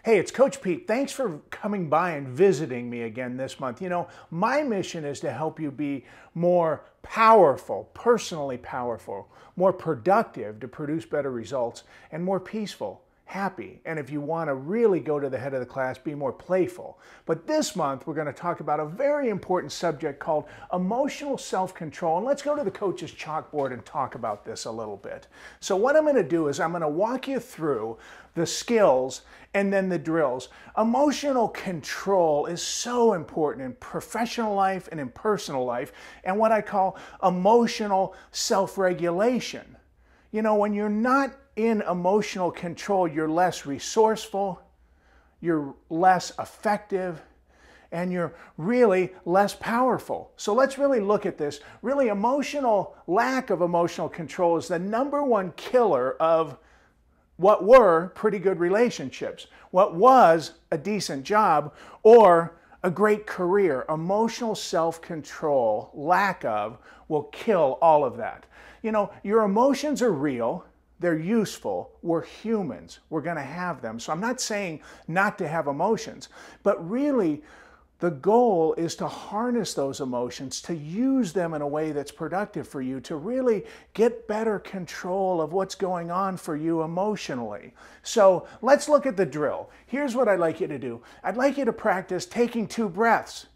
Hey, it's Coach Pete. Thanks for coming by and visiting me again this month. You know, my mission is to help you be more powerful, personally powerful, more productive to produce better results, and more peaceful, happy. And if you want to really go to the head of the class, be more playful. But this month, we're going to talk about a very important subject called emotional self-control. And let's go to the coach's chalkboard and talk about this a little bit. So what I'm going to do is I'm going to walk you through the skills and then the drills. Emotional control is so important in professional life and in personal life, and what I call emotional self-regulation. You know, when you're not in emotional control, you're less resourceful, you're less effective, and you're really less powerful. So let's really look at this. Really, lack of emotional control is the #1 killer of what were pretty good relationships, what was a decent job, or a great career. Emotional self-control, lack of, will kill all of that. You know, your emotions are real, they're useful, we're humans, we're gonna have them. So I'm not saying not to have emotions, but really the goal is to harness those emotions, to use them in a way that's productive for you, to really get better control of what's going on for you emotionally. So let's look at the drill. Here's what I'd like you to do. I'd like you to practice taking 2 breaths.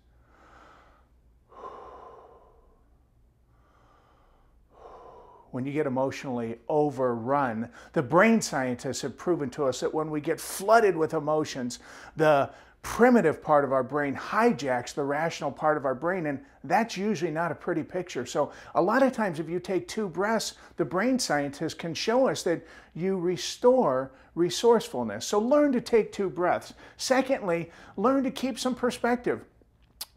When you get emotionally overrun, the brain scientists have proven to us that when we get flooded with emotions, the primitive part of our brain hijacks the rational part of our brain, and that's usually not a pretty picture. So a lot of times if you take 2 breaths, the brain scientists can show us that you restore resourcefulness. So learn to take 2 breaths. Secondly, learn to keep some perspective.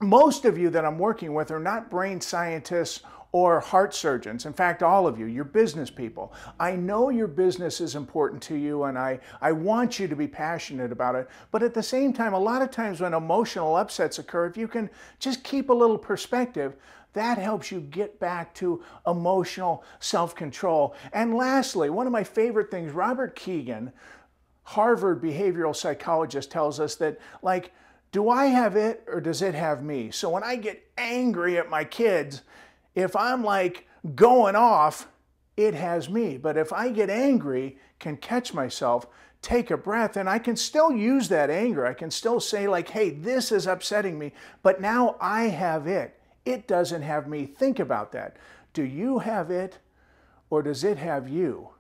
Most of you that I'm working with are not brain scientists or heart surgeons. In fact, all of you, you're business people. I know your business is important to you, and I want you to be passionate about it. But at the same time, a lot of times when emotional upsets occur, if you can just keep a little perspective, that helps you get back to emotional self-control. And lastly, one of my favorite things, Robert Keegan, Harvard behavioral psychologist, tells us that, like, do I have it or does it have me? So when I get angry at my kids, if I'm like going off, it has me. But if I get angry, can catch myself, take a breath, and I can still use that anger. I can still say like, hey, this is upsetting me, but now I have it. It doesn't have me. Think about that. Do you have it or does it have you?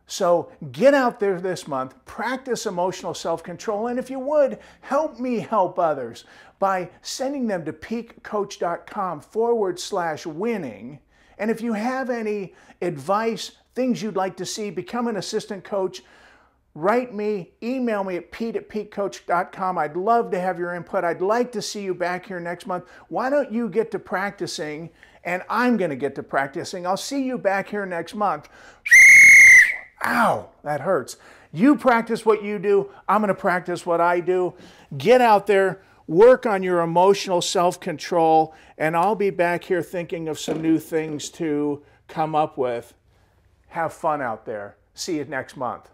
So get out there this month, practice emotional self-control, and if you would, help me help others by sending them to peakcoach.com/winning. And if you have any advice, things you'd like to see, become an assistant coach, write me, email me at pete@peakcoach.com. I'd love to have your input. I'd like to see you back here next month. Why don't you get to practicing, and I'm going to get to practicing. I'll see you back here next month. Ow, that hurts. You practice what you do. I'm going to practice what I do. Get out there, work on your emotional self-control, and I'll be back here thinking of some new things to come up with. Have fun out there. See you next month.